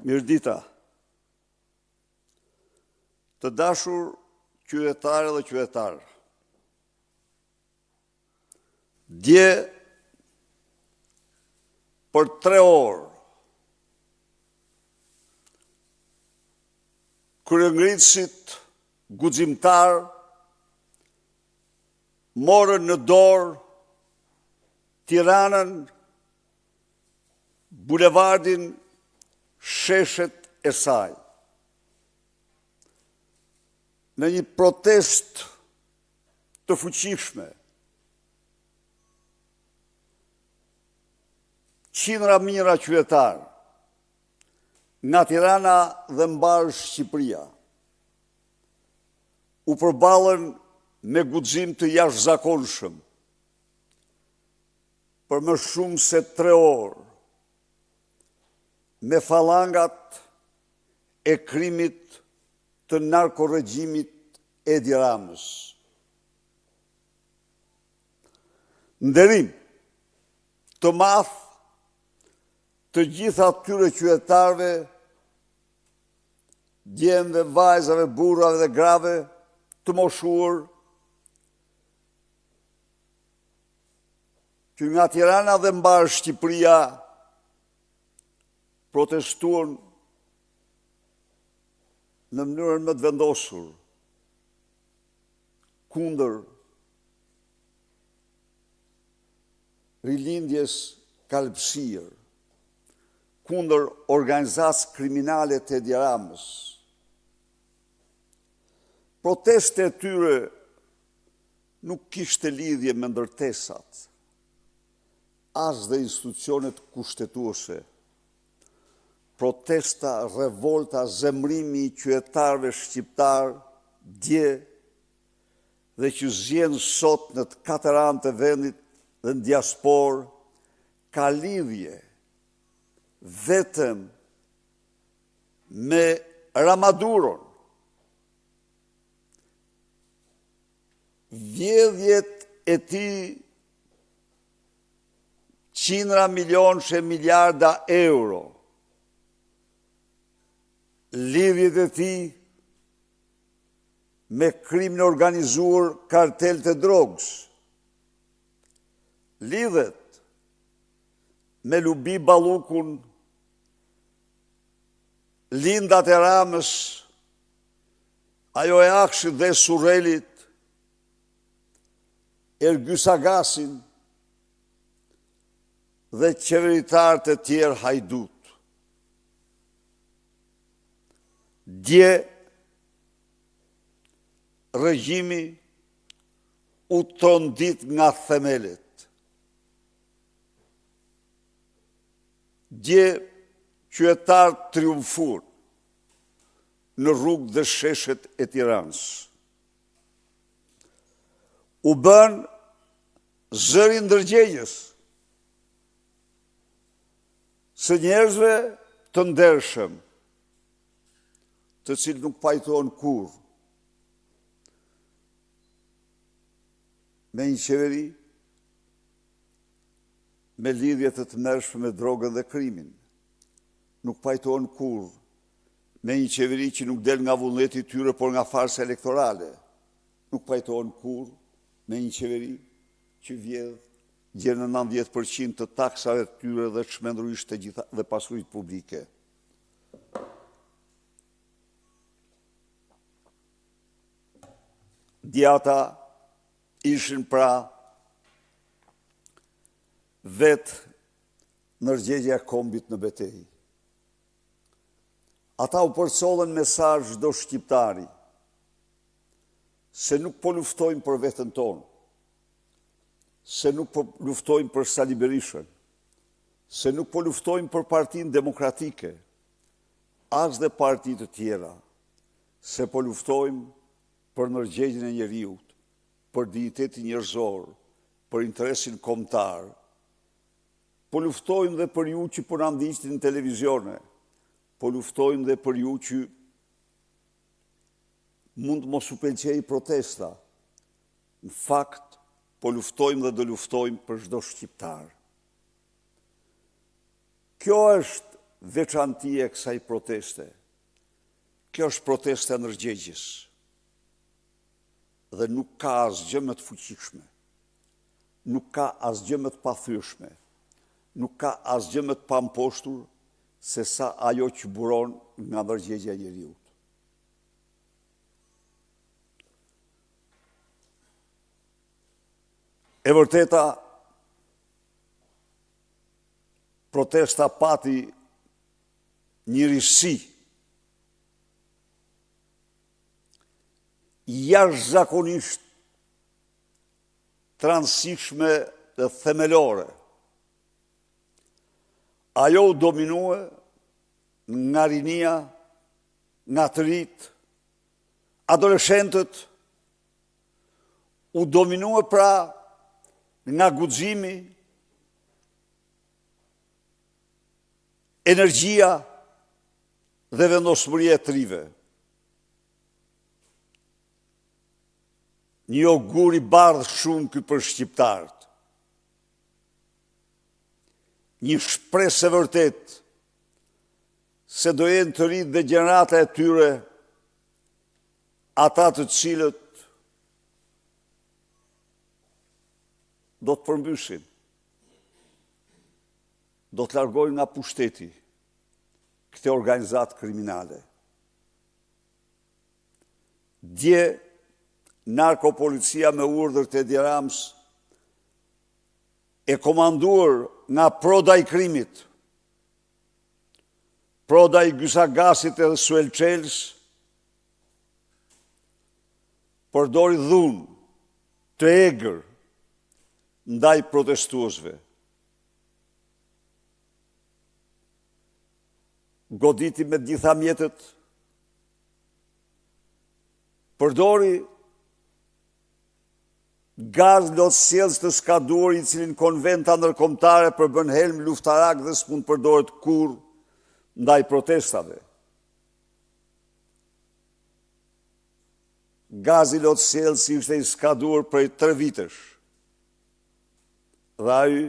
Mirëdita. Të dashur qytetarë dhe qytetarë. Dje për 3 orë kryengritësit guximtar morën në dorë Tiranën, bulevardin, sheshet e saj. Në një protest të fuqishme, qindra mijëra qytetarë nga Tirana dhe mbar Shqipëria u përballën me guxim të jashtëzakonshëm për më shumë se 3 orë me falangat e krimit të narkoregjimit Edi Ramës. Nderim të madh të gjitha atyre qytetarëve, djemve, vajzave, burrave dhe grave të moshuar që nga Tirana dhe mbar Shqipëria protestuan në mënyrën më të vendosur kundër rilindjes kalpshir, kundër organizacë kriminale të Edi Ramës. Proteste e tyre nuk kishte lidhje me ndërtesat, as dhe institucionet kushtetuese. Protesta, revolta, zemrimi i qytetarëve shqiptar dje dhe që zjen sot në të 4 anë të vendit dhe në diasporë ka lidhje vetëm me Ramaduron. Vjedhjet e tij qindra milionëshe miliarda euro, lidhjet e tij me krimin e organizuar, kartel të drogës, lidhet me Lubi Ballukun, lindat e Ramës, ajo e Akshit dhe Surrelit, Ergjys Agasin dhe qeveritarët e tjerë hajdut. Dje, regjimi u trondit nga themelet. Dje, qytetarë triumfur në rrugë dhe sheshet e Tiranës. U bën zëri ndërgjegjës së njerëzve të ndershëm, të cilët nuk pajtohen kurrë me një qeveri me lidhje të tmerrshme me drogën dhe krimin. Nuk pajtohen kurrë me një qeveri që nuk del nga vullneti i tyre, por nga farsa elektorale. Nuk pajtohen kurrë me një qeveri që vjedh gjen në 90% të taksave të tyre dhe çmendurisht të gjitha dhe pasuritë publike. Djata ishin pra vetë ndërgjegjja e kombit në betejë. Ata u përcollën mesazh çdo shqiptari se nuk po luftojmë për veten tonë, se nuk po luftojmë për Sali Berishën, se nuk po luftojmë për Partinë Demokratike, as dhe parti të tjera, se po luftojmë për ndërgjegjen e njeriut, për dignitetin njerëzor, për interesin kombëtar. Po luftojmë dhe për ju që po na ndiqni në televizione, po luftojmë dhe për ju që mund mos u pëlqej protesta. Në fakt, po luftojmë dhe do luftojmë për çdo shqiptar. Kjo është veçantia e kësaj proteste. Kjo është proteste ndërgjegjës dhe nuk ka asgjë më të fuqishme, nuk ka asgjë më të pathyeshme, nuk ka asgjë më të pamposhtur se sa ajo që buron nga ndërgjegja e njeriut. E vërteta, protesta pati një risi jashtëzakonisht të rëndësishme dhe themelore. Ajo u dominue nga rinia, nga të rit, adoleshentët, u dominue pra nga guximi, energjia dhe vendosmëria e trive. Një ogur i bardhë shumë ky për shqiptarët. Një shpresë e vërtet se do jenë të rritë dhe gjenerata e tyre ata të cilët do të përmbyshin, do të largojnë nga pushteti këte organizatë kriminale. Dje, narkopolicia me urdhër të Edi Rams e komanduar nga proda i krimit, proda i Gysagasit edhe Suel Çels, përdori dhunë të egër ndaj protestuesve. Goditi me gjitha mjetet, përdori gaz lotësjelës të skaduar i cilin konventa ndërkombëtare përbën helm luftarak dhe s'mund përdoret kur ndaj protestave. Gazi lotësjelës ishte i skaduar prej 3 vitesh. Dhe ai,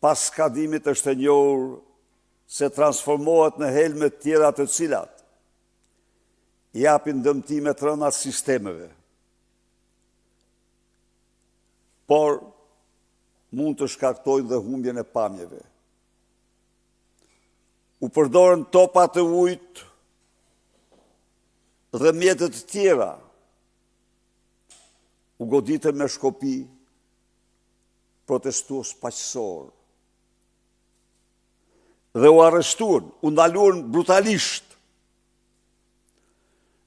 pas skadimit është e njohur se transformohet në helme tjera të cilat japin dëmtime të rënda sistemeve, por mund të shkaktojnë dhe humbjen e pamjeve. U përdorën topa të ujit dhe mjetet tjera. U goditën me shkopi protestues paqësor. Dhe u arrestuan, u ndaluan brutalisht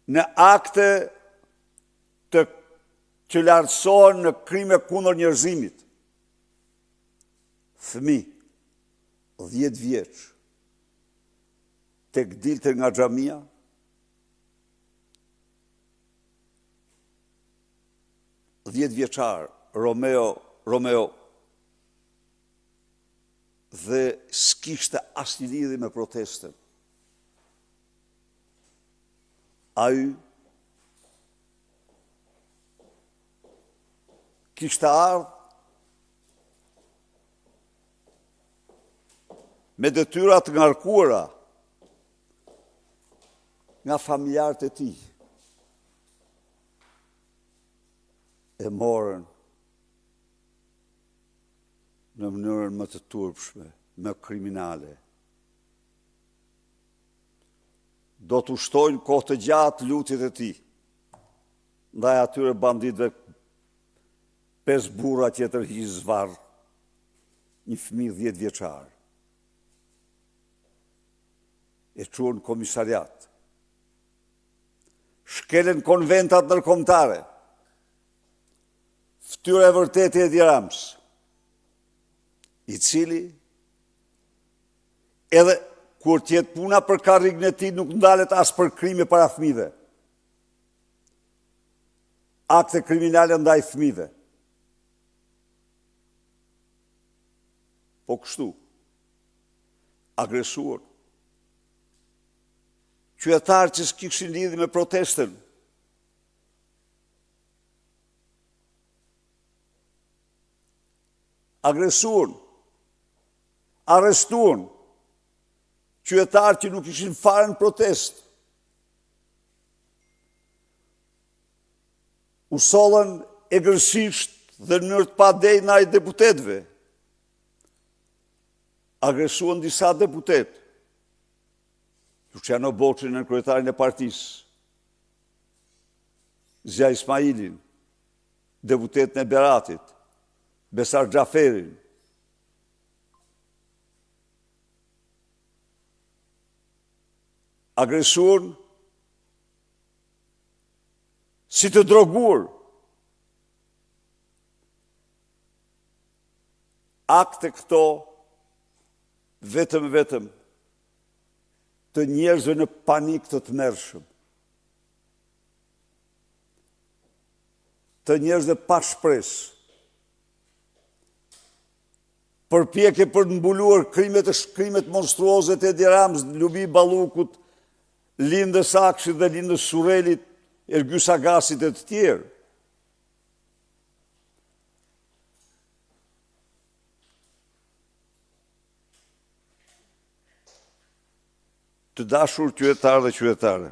në akte që lartësohen në krime kundër njerëzimit. Fëmijë, 10 vjeç, tek dilte nga xhamia, vjeçar, Romeo, dhe s'kishte asnjë lidhje me protestën. Ai kishte ardhur me detyra të ngarkuara nga familjarët e tij. E morën në mënyrën më të turpshme, më kriminale. Do të ushtojnë kohë të gjatë lutjet e tij ndaj atyre banditëve, 5 burra që tërhiq zvarr, një fëmijë 10 vjeçar. E çuan komisariat. Shkelen konventat ndërkombëtare. Ftyra e vërtetë e Edi Rams, i cili edhe kur tjetë puna për karrigën e tij nuk ndalet as për krime para fëmijëve. Akte kriminale ndaj fëmijëve. Po kështu, agresuar, qytetarë që s'kishin lidhje me protestën, agresuar, arrestuan qytetarë që nuk ishin fare në protest. U sollën egërsisht dhe në mënyrë të padejnë ai deputetëve. Agresuan disa deputetë. Luciano Boçin në kryetarin e partisë. Zia Ismailin, deputetën e Beratit, Besar Xhaferin. Agresuan si të droguar. Akte këto vetëm të njerëzve në panik të tmerrshëm. Të njerëzve pa shpresë. Përpjekje për të mbuluar krimet monstruoze të Edi Ramës, Lubi Ballukut, Lindës Akshit dhe Lindës Surrelit, Ergjys Agasit e të tjerë. Të dashur qytetarë dhe qytetare,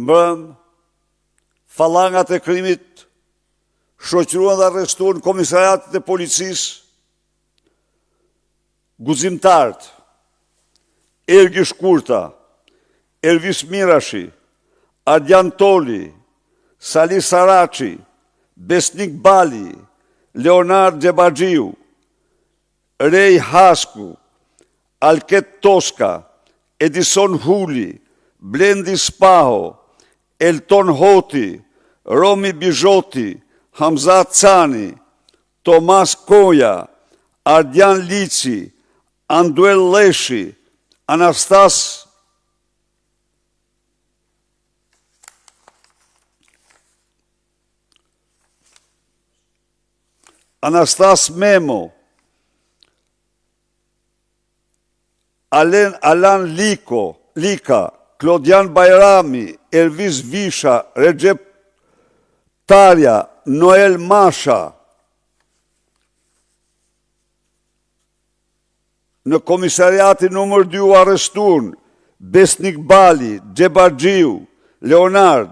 mbrëm, fallangat e krimit shoqëruan dhe arrestuan komisariatet e policisë, guzimtarët, Ergi Shkurta, Elvis Mirashi, Ardian Toli, Sali Saraçi, Besnik Bali, Leonard Xhebaxhiu, Rej Hasku, Alket Toska, Edison Huli, Blendi Spaho, Elton Hoti, Romi Bizhoti, Hamza Cani, Tomas Koja, Ardian Lici, Anduel Leshi, Anastas Memo, Alan Lika, Klodian Bajrami, Elvis Visha, Recep Tarja, Noel Masha. Në komisariatin numër 2 u arrestuan Besnik Bali, Xhebaxhiu, Leonard,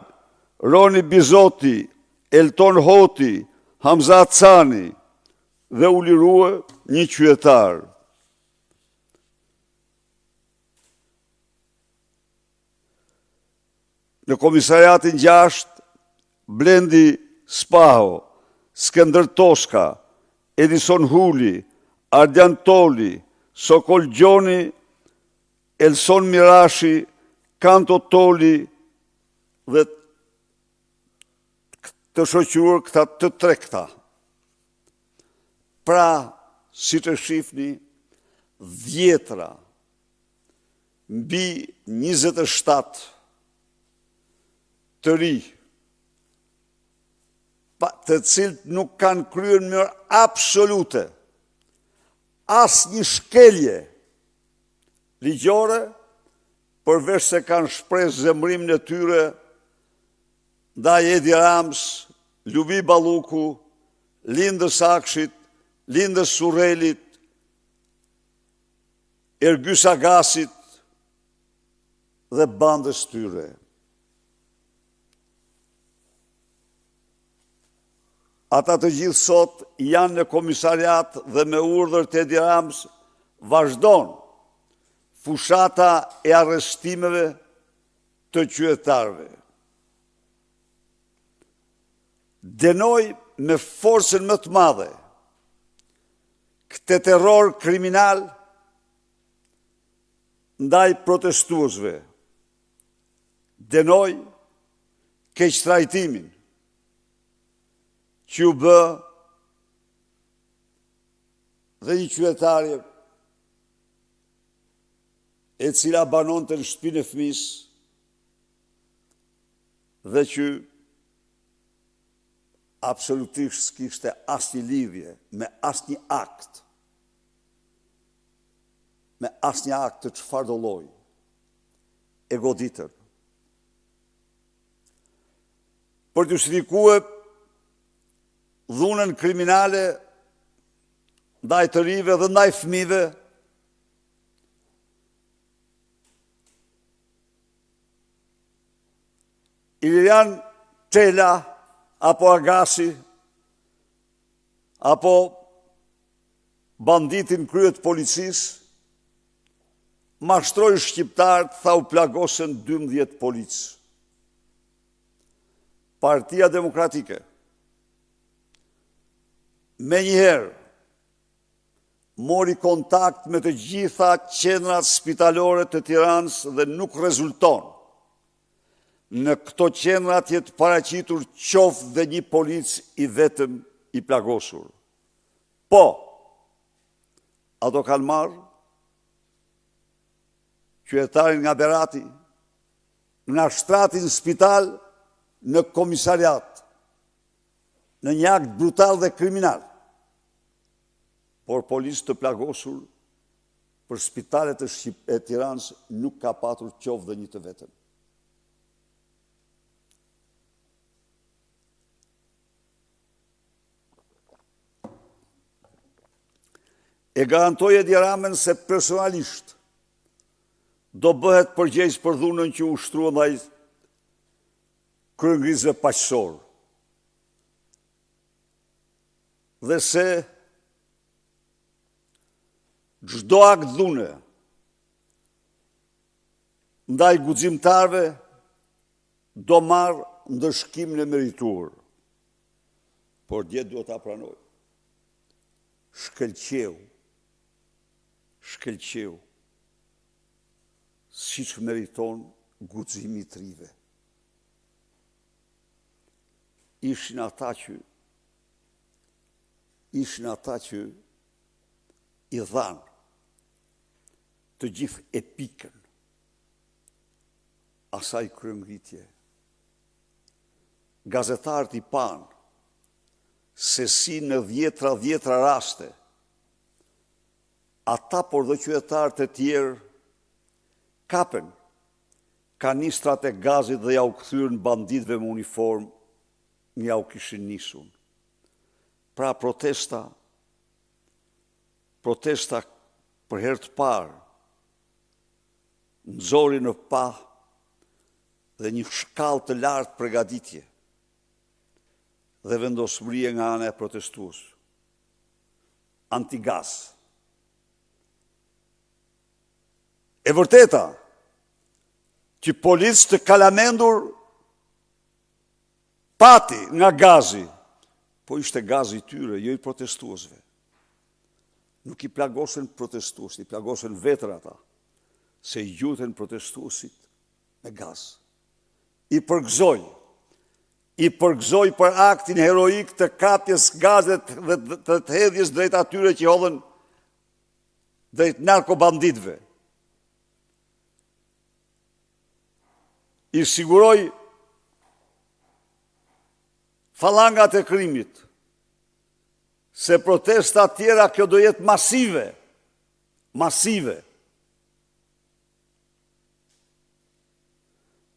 Roni Bizoti, Elton Hoti, Hamza Cani dhe u lirua një qytetar. Në komisariatin 6, Blendi Spaho, Skënder Toska, Edison Huli, Ardian Toli, Sokol Gjoni, Elson Mirashi, Kanto Toli dhe të shoqëruar këta të trekta. Pra, si të shifni, 10 mbi 27 të ri, të cilët nuk kanë kryer në mënyrë absolute asë një shkelje ligjore, përveç se kanë shpresë zemrimin e tyre ndaj Edi Ramës, Lubi Balluku, Lindës Akshit, Lindës Surrelit, Ergjys Agasit dhe bandës tyre. Ata të gjithë sot janë në komisariat dhe me urdhër të Edi Ramës vazhdon fushata e arrestimeve të qytetarëve. Denoj me forcën më të madhe këtë terror kriminal ndaj protestuesve. Denoj keqtrajtimin që u bë dhe një qytetare e cila banonte në shtëpinë e fëmijës dhe që absolutisht s'kishte asnjë lidhje me asnjë akt, të çfarëdo lloji, e goditër. Për të justifikuar dhunën kriminale ndaj të rive dhe ndaj fëmijëve, Ilirian Çela apo Agasi apo banditin kryet policisë mashtroi shqiptarët, tha u plagosën 12 policë. Partia Demokratike me njëherë mori kontakt me të gjitha qendrat spitalore të Tiranës dhe nuk rezulton në këto qendrat jetë paraqitur qoftë dhe një polic i vetëm i plagosur. Po, ato kanë marrë qytetarin nga Berati, nga shtratin spital në komisariat, në një akt brutal dhe kriminal, por policë të plagosur për spitalet e Tiranës nuk ka patur qoftë dhe një të vetëm. E garantoj Edi Ramën se personalisht do bëhet përgjegjës për dhunën që ushtrua ndaj kryengrizëve paqësor. Dhe se çdo akt dhune ndaj guximtarëve do marrë ndëshkimin e merituar. Por dje duhet ta pranoj. Shkëlqeu si që meriton guximi të rive. Ishin ata që i dhanë të gjithë epikën asaj kryengritje. Gazetarët i panë se si në dhjetra raste ata por dhe qytetarët e tjerë kapen kanistrat e gazit dhe ja u kthyrën banditëve me uniform, ja u kishin nisur. Pra protesta për herë të parë nxori në pa dhe një shkallë të lartë përgatitje dhe vendosmërie nga ana e protestues. Antigaz. E vërteta që policë të kalamendur pati nga gazi, po ishte gazi i tyre, jo i protestuesve. Nuk i plagosën protestuesit, i plagosën vetër ata, se i gjuten protestuesit me gaz. I përgëzoj për aktin heroik të kapjes gazet dhe të hedhjes drejt atyre që hodhen drejt narkobanditëve. I siguroj falangat e krimit se protesta tjera kjo do jetë masive.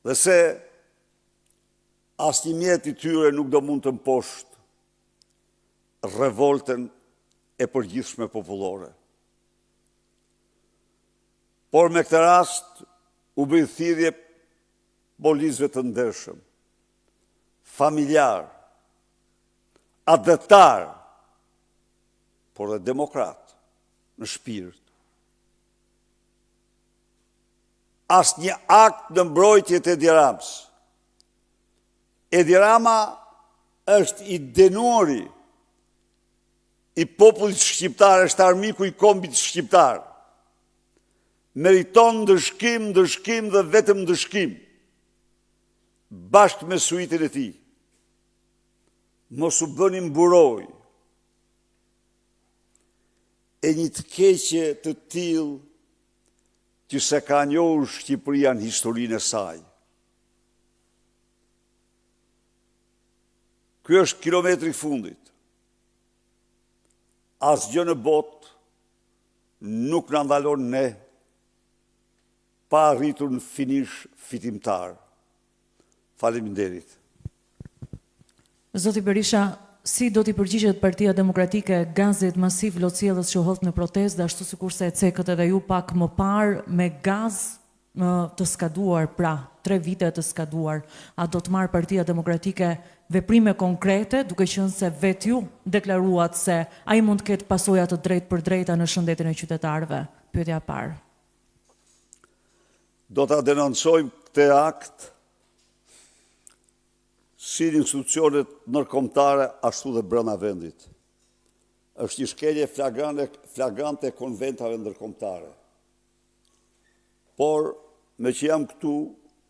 Dhe se asnjë mjet i tyre nuk do mund të mposhtë revoltën e përgjithshme popullore. Por me këtë rast u bë thirrje policëve të ndershëm, familjar, adhetar, por dhe demokrat në shpirt. Asnjë akt në mbrojtje të Edi Ramës. Edi Rama është i denuari i popullit shqiptar, është armiku i kombit shqiptar. Meriton ndëshkim dhe vetëm ndëshkim, bashkë me suitin e tij. Mos u bëni mburoj e një të keqe të tillë që se ka njohur Shqipëria në historinë e saj. Ky është kilometri i fundit. Asgjë në botë nuk na ndalon ne pa arritur në finish fitimtar. Faleminderit. Zoti Berisha, si do t'i përgjigjet Partia Demokratike gazit masiv lotësielës që hodh në protestë, dhe ashtu sikurse e cekët edhe ju pak më parë me gaz të skaduar, pra 3 vite të skaduar, a do të marrë Partia Demokratike veprime konkrete, duke qenë se vetë ju deklaruat se ai mund të ketë pasoja të drejtë për drejta në shëndetin e qytetarëve? Pyetja e parë. Do ta denoncojmë këtë akt si institucionet ndërkombëtare ashtu dhe brenda vendit. Është një shkelje flagrante e konventave ndërkombëtare. Por, me që jam këtu,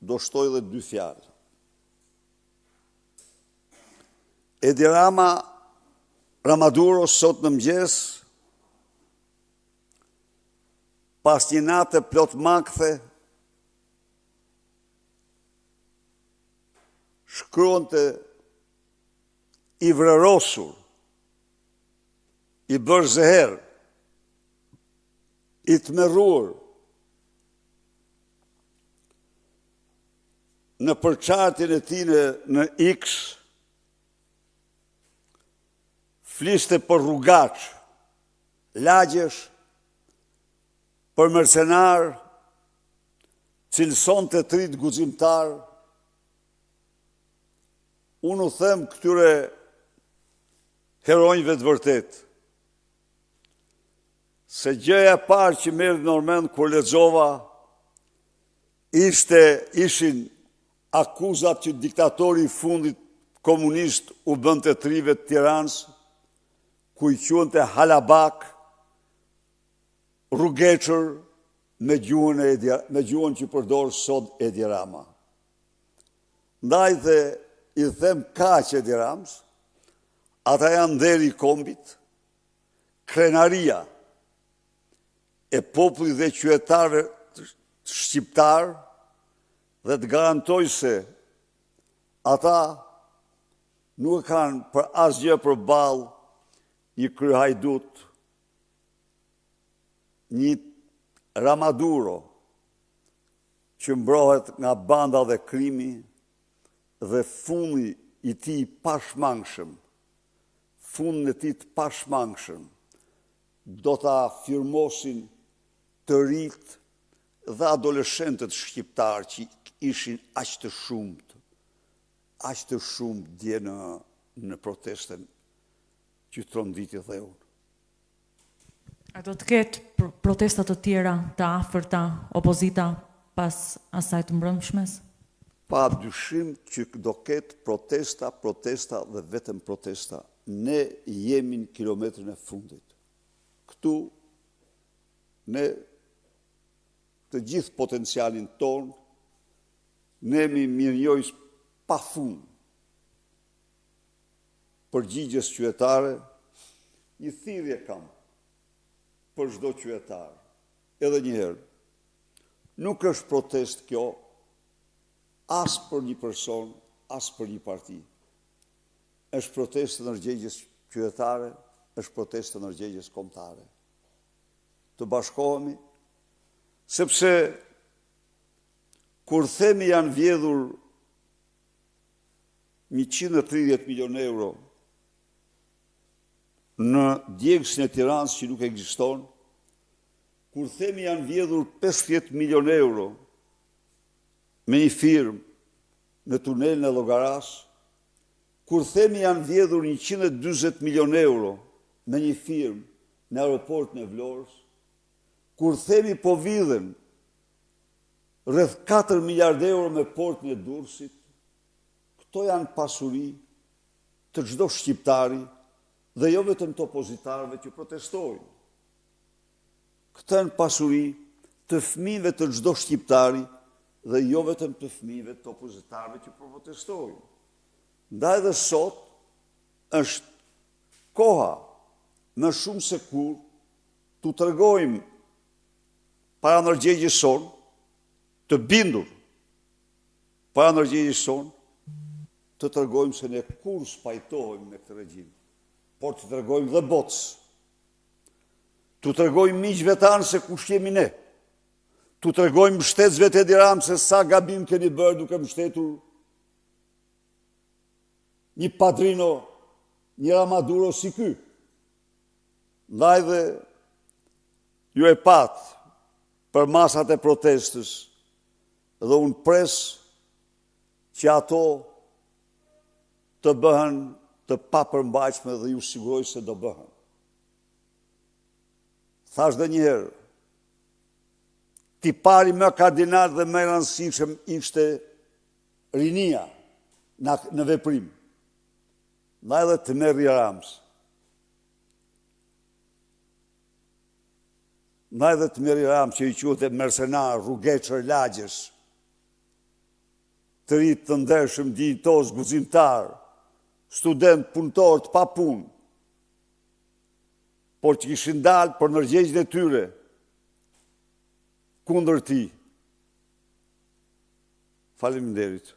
do shtoj dhe 2 fjalë. Edi Rama Ramaduro sot në mëngjes, pas një nate plot makthe, shkruante i vrerosur, i bërë zeher, i tmerruar, në përçartjen e tij në X, fliste për rrugaç, lagjesh, për mercenar, cilësonte të rit guximtar. Unë u them këtyre heronjve të vërtet, se gjëja e parë që merr në mend kur lexova ishin akuzat që diktatori i fundit komunist u bënte trive të Tiranës, ku i quante halabak, rrugeçër me gjuhën që përdor sot Edi Rama. Ndaj dhe i them kaq Edi Ramës, ata janë deri i kombit, krenaria e popullit dhe qytetarëve shqiptar, dhe të garantoj se ata nuk kanë për asgjë përballë një kryehajdut, një Ramaduro që mbrohet nga banda dhe krimi, dhe fundi i tij pashmangshëm, fundin e tij të pashmangshëm, do ta firmosin të rit dhe adoleshentët shqiptarë që ishin aq të shumë dje në protestën që tronditi dhe unë. A do të ketë protestat të tjera të afërta, opozita, pas asaj të mbrëmshmes? Pa dyshim që do ketë protesta dhe vetëm protesta. Ne jemi në kilometrin e fundit. Këtu, ne të gjithë potencialin tonë, ne mi mirënjohës pa fund përgjigjes qytetare, një thirrje kam për çdo qytetar. Edhe një herë, nuk është protest kjo as për një person, as për një parti. Është protestë ndërgjegjes qytetare, është protestë ndërgjegjes kombëtare. Të bashkohemi, sepse kur themi janë vjedhur 130 milion euro në djegësin e Tiranës që nuk ekziston, kur themi janë vjedhur 50 milion euro me një firmë në tunelin e Llogaras, kur themi janë vjedhur 140 milion euro me një firmë në aeroportin e Vlorës, kur themi po vidhen rreth 4 miliard euro me portin e Durrësit, këto janë pasuri të çdo shqiptari dhe jo vetëm të opozitarëve që protestojnë. Këto janë pasuri të fëmijëve të çdo shqiptari dhe jo vetëm të fëmijëve të opozitarëve që protestojnë. Ndaj dhe sot është koha më shumë se kur t'u tregojmë para ndërgjegjes sonë, të bindur para ndërgjegjes sonë, të tregojmë se ne kur spajtohemi me këtë regjim, por të tregojmë dhe botës, të tregojmë miqve tanë se kush jemi ne, të tregojmë mbështetësve të Edi Ramës se sa gabim keni bërë duke mbështetur një padrino, njëra Maduro si ky. Ndaj dhe ju e patë për masat e protestës dhe unë pres që ato të bëhen të papërmbajtshme dhe ju siguroj se do bëhen. Thash dhe njëherë, tipari më kardinal dhe më rëndësishëm ishte rinia në veprim. Ndaj dhe të Merri Ramës. Ndaj dhe të Merri Ramës që i quhet mercenar, rrugeçër, lagjesh, të rinj të ndershëm, dinjitoz, guximtar, student, punëtor, të pa punë, por që kishin dalë për ndërgjegjjen e tyre kundër tij. Faleminderit.